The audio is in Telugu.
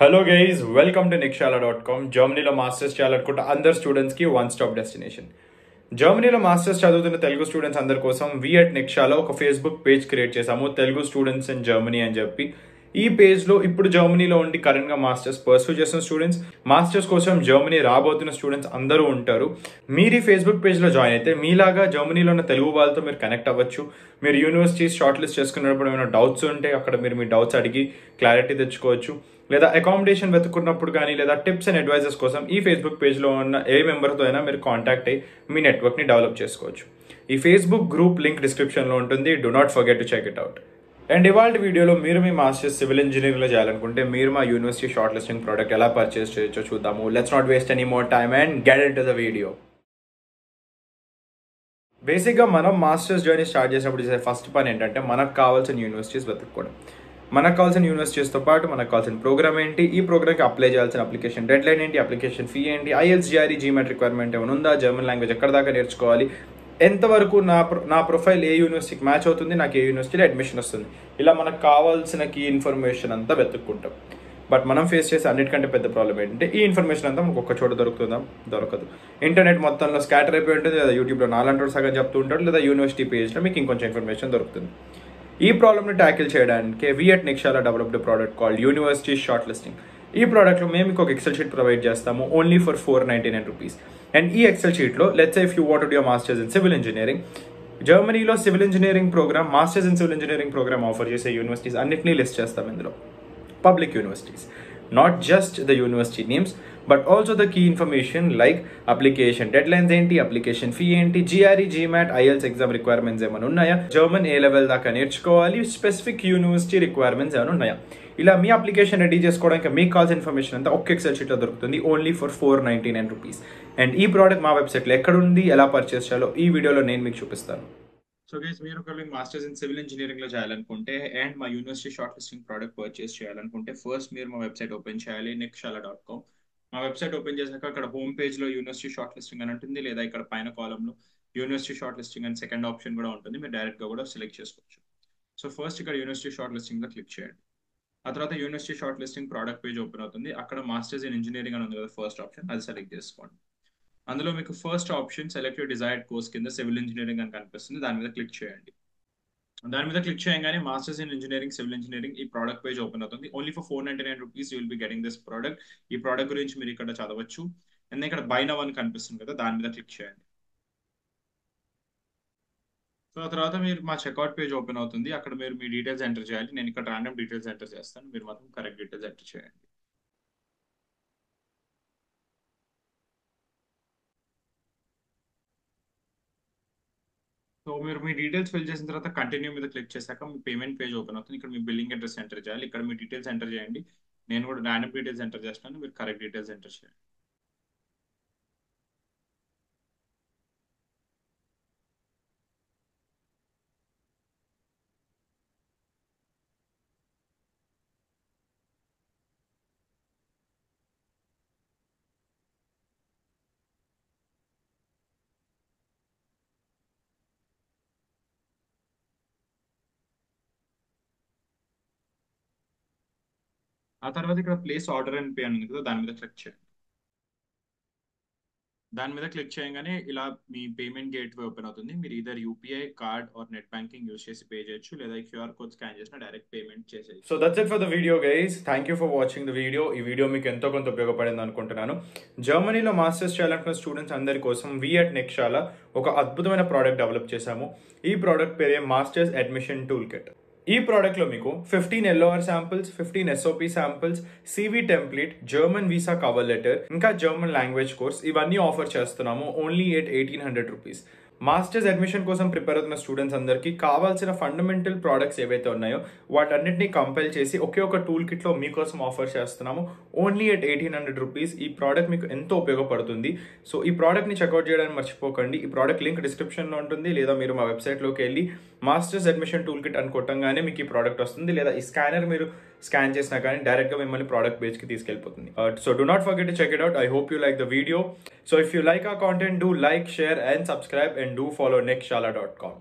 Hello guys, welcome to nikshala.com. జర్మనీలో మాస్టర్స్ చేయాలనుకుంటే అందరు స్టూడెంట్స్ కి వన్ స్టాప్ డెస్టినేషన్. జర్మనీలో మాస్టర్స్ చదువుతున్న తెలుగు స్టూడెంట్స్ అందరి కోసం వి అట్ నిక్షాలో ఒక ఫేస్బుక్ పేజ్ క్రియేట్ చేసాము, తెలుగు స్టూడెంట్స్ ఇన్ జర్మనీ అని చెప్పి. ఈ పేజ్ లో ఇప్పుడు జర్మనీలో ఉండి కరెంట్ గా మాస్టర్స్ పర్సూ చేస్తున్న స్టూడెంట్స్, మాస్టర్స్ కోసం జర్మనీ రాబోతున్న స్టూడెంట్స్ అందరూ ఉంటారు. మీరు ఈ ఫేస్బుక్ పేజ్ లో జాయిన్ అయితే మీలాగా జర్మనీలో ఉన్న తెలుగు వాళ్ళతో మీరు కనెక్ట్ అవ్వచ్చు. మీరు యూనివర్సిటీస్ షార్ట్ లిస్ట్ చేసుకున్నప్పుడు ఏమైనా డౌట్స్ ఉంటే అక్కడ మీరు మీ డౌట్స్ అడిగి క్లారిటీ తెచ్చుకోవచ్చు. లేదా అకామిడేషన్ వెతుకున్నప్పుడు కానీ లేదా టిప్స్ అండ్ అడ్వైజెస్ కోసం ఈ ఫేస్బుక్ పేజ్లో ఉన్న ఏ మెంబర్తో అయినా మీరు కాంటాక్ట్ అయ్యి మీ నెట్వర్క్ని డెవలప్ చేసుకోవచ్చు. ఈ ఫేస్బుక్ గ్రూప్ లింక్ డిస్క్రిప్షన్లో ఉంటుంది. Do not forget to check it out. And ఇవాళ వీడియోలో మీరు మీ మాస్టర్స్ సివిల్ ఇంజనీరింగ్లో చేయాలనుకుంటే మీరు మా యూనివర్సిటీ షార్ట్ లిస్టింగ్ ప్రోడక్ట్ ఎలా పర్చేస్ చేయొచ్చో చూద్దాము. Let's not waste any more time and get into the video. బేసిక్గా మనం మాస్టర్స్ జర్నీ స్టార్ట్ చేసినప్పుడు చేసే ఫస్ట్ పని ఏంటంటే మనకు కావాల్సిన యూనివర్సిటీస్ వెతుక్కోవడం. మనకు కావాల్సిన యూనివర్సిటీస్తో పాటు మనకు కావాల్సిన ప్రోగ్రామ్ ఏంటి, ఈ ప్రోగ్రామ్కి అప్లై చేయాల్సిన అప్లికేషన్ డెడ్ లైన్ ఏంటి, అప్లికేషన్ ఫీ ఏంటి, ఐఎల్స్ జిఆర్ఈ జీమెట్ రిక్వైర్మెంట్ ఏమైనా ఉందా, జర్మన్ లాంగ్వేజ్ ఎక్కడ దాకా నేర్చుకోవాలి, ఎంతవరకు నా ప్రొఫైల్ ఏ యూనివర్సిటీకి మ్యాచ్ అవుతుంది, నాకు ఏ యూనివర్సిటీలో అడ్మిషన్ వస్తుంది, ఇలా మనకు కావాల్సిన కీ ఇన్ఫర్మేషన్ అంతా వెతుక్కుంటాం. బట్ మనం ఫేస్ చేసే అన్నిటికంటే పెద్ద ప్రాబ్లం ఏంటంటే ఈ ఇన్ఫర్మేషన్ అంతా మనకు ఒక్క చోట దొరకదు. ఇంటర్నెట్ మొత్తంలో స్కాటర్ అయిపోయి ఉంటుంది, లేదా యూట్యూబ్లో నాలంటోడు సగం చెప్తూ ఉంటాడు, లేదా యూనివర్సిటీ పేజ్లో మీకు ఇంకొంచెం ఇన్ఫర్మేషన్ దొరుకుతుంది. ఈ ప్రాబ్లమ్ని ట్యాకిల్ చేయడానికి వి అట్ నిక్షాలా developed product called university shortlisting. ఈ ప్రోడక్ట్లో మేము మీకు ఒక ఎక్సెల్ షీట్ ప్రొవైడ్ చేస్తాము ఓన్లీ ఫర్ $499. అండ్ ఈ ఎక్సెల్ షీట్లో let's say if you want to do masters in civil engineering, జర్మనీలో civil engineering program, masters in civil engineering program offer చేసే యూనివర్సిటీస్ అన్నింటినీ లిస్ట్ చేస్తాం. ఇందులో public universities, not just the university names but also the key information like application dead lines ఏంటి, అప్లికేషన్ ఫీ ఏంటి, GRE GMAT IELTS exam requirements ఏమైనా ఉన్నాయా, జర్మన్ ఏ లెవెల్ దాకా నేర్చుకోవాలి, స్పెసిఫిక్ యూనివర్సిటీ రిక్వైర్మెంట్స్ ఏమైనా ఉన్నాయా, ఇలా మీ అప్లికేషన్ రెడీ చేసుకోవడానికి మీకు కావాల్సిన ఇన్ఫర్మేషన్ అంతా ఒక్క ఎక్సెల్ షీట్లో దొరుకుతుంది ఓన్లీ ఫర్ $499. అండ్ ఈ ప్రోడక్ట్ మా వెబ్సైట్లో ఎక్కడ ఉంది, ఎలా పర్చేస్ చేయాలో ఈ వీడియోలో నేను మీకు చూపిస్తాను. సో గైస్, మీరు ఒకవేళ మాస్టర్స్ ఇన్ సివిల్ ఇంజనీరింగ్ లో చేయాలనుకుంటే అండ్ మా university short listing product purchase చేయాలనుకుంటే ఫస్ట్ మీరు మా వెబ్సైట్ ఓపెన్ చేయాలి, nikshala.com. మా వెబ్సైట్ ఓపెన్ చేశాక అక్కడ హోమ్ పేజ్ లో యూనివర్సిటీ షార్ట్ లిస్టింగ్ అని ఉంటుంది, లేదా ఇక్కడ పైన కాలంలో యూనివర్సిటీ షార్ట్ లిస్టింగ్ అని సెకండ్ ఆప్షన్ కూడా ఉంటుంది. మీరు డైరెక్ట్ గా కూడా సెలెక్ట్ చేసుకోవచ్చు. సో ఫస్ట్ ఇక్కడ యూనివర్సిటీ షార్ట్ లిస్టింగ్ లో క్లిక్ చేయండి. ఆ తర్వాత university short listing product page open అవుతుంది. అక్కడ మాస్టర్స్ ఇన్ ఇంజనీరింగ్ అని ఉంది కదా ఫస్ట్ ఆప్షన్, అది సెలెక్ట్ చేసుకోండి. అందులో మీకు first option select your desired course కింద సివిల్ ఇంజనీరింగ్ అని కనిపిస్తుంది, దాని మీద క్లిక్ చేయండి. దాని మీద క్లిక్ చేయగానే masters in engineering civil engineering ఈ ప్రోడక్ట్ పేజ్ ఓపెన్ అవుతుంది. Only for $499 you will be getting this product. ఈ ప్రోడక్ట్ గురించి మీరు ఇక్కడ చదవచ్చు. అండ్ ఇక్కడ బై నౌ అని కనిపిస్తుంది కదా, దాని మీద క్లిక్ చేయండి. సో ఆ తర్వాత మీరు మా చెక్అవుట్ పేజ్ ఓపెన్ అవుతుంది. అక్కడ మీరు మీ డీటెయిల్స్ ఎంటర్ చేయాలి. నేను ఇక్కడ ర్యాండమ్ డీటెయిల్స్ ఎంటర్ చేస్తాను, మీరు మాత్రం కరెక్ట్ డీటెయిల్స్ ఎంటర్ చేయండి. సో మీరు మీ డీటెయిల్స్ ఫిల్ చేసిన తర్వాత కంటిన్యూ మీద క్లిక్ చేశాక మీ పేమెంట్ పేజ్ ఓపెన్ అవుతుంది. ఇక్కడ మీ బిల్లింగ్ అడ్రస్ ఎంటర్ చేయాలి. ఇక్కడ మీ డీటెయిల్స్ ఎంటర్ చేయండి. నేను కూడా ర్యాండమ్ డీటెయిల్స్ ఎంటర్ చేస్తాను, మీరు కరెక్ట్ డీటెయిల్స్ ఎంటర్ చేయండి. ఆ తర్వాత ఇక్కడ ప్లేస్ ఆర్డర్ అండ్ పే అని ఉంది కదా, దాని మీద క్లిక్ చేయండి. దాని మీద క్లిక్ చేయగానే ఇలా మీ పేమెంట్ గేట్వే ఓపెన్ అవుతుంది. మీరు either UPI card or net banking use చేసి పే చేయొచ్చు, లేదా క్యూఆర్ కోడ్ స్కాన్ చేసిన డైరెక్ట్ పేమెంట్ చేసేయచ్చు. So that's it for the video guys. Thank you for watching the video. ఈ వీడియో మీకు ఎంతో కొంత ఉపయోగపడింది అనుకుంటున్నాను. జర్మనీలో మాస్టర్స్ చేయాలనుకున్న స్టూడెంట్స్ అందరి కోసం వి అట్ నిక్షాలా ఒక అద్భుతమైన ప్రోడక్ట్ డెవలప్ చేశాము. ఈ ప్రోడక్ట్ పేరే మాస్టర్స్ అడ్మిషన్ టూల్ కిట్. ఈ ప్రోడక్ట్లో మీకు 15 LOR samples, 15 SOP samples, CV template, German visa cover letter, ఇంకా జర్మన్ లాంగ్వేజ్ కోర్స్ ఇవన్నీ ఆఫర్ చేస్తున్నాము ఓన్లీ ఎట్ $1,800. మాస్టర్స్ అడ్మిషన్ కోసం ప్రిపేర్ అవుతున్న స్టూడెంట్స్ అందరికీ కావాల్సిన ఫండమెంటల్ ప్రోడక్ట్స్ ఏవైతే ఉన్నాయో వాటన్నిటిని కంపైల్ చేసి ఒకే ఒక టూల్ కిట్లో మీకోసం ఆఫర్ చేస్తున్నాము ఓన్లీ ఎట్ $1,800. ఈ ప్రోడక్ట్ మీకు ఎంతో ఉపయోగపడుతుంది. సో ఈ ప్రోడక్ట్ని చెక్అవుట్ చేయడానికి మర్చిపోకండి. ఈ ప్రోడక్ట్ లింక్ డిస్క్రిప్షన్లో ఉంటుంది, లేదా మీరు మా వెబ్సైట్లోకి వెళ్ళి మాస్టర్స్ అడ్మిషన్ టూల్ కిట్ అని కొట్టంగానే మీకు ఈ ప్రోడక్ట్ వస్తుంది, లేదా ఈ స్కానర్ మీరు స్కాన్ చేసినా కానీ డైరెక్ట్గా మిమ్మల్ని ప్రోడక్ట్ పేజ్కి తీసుకెళ్ళిపోతుంది. So do not forget to check it out. I hope you like the video. So if you like our content, do like, share and subscribe, and do follow nikshala.com.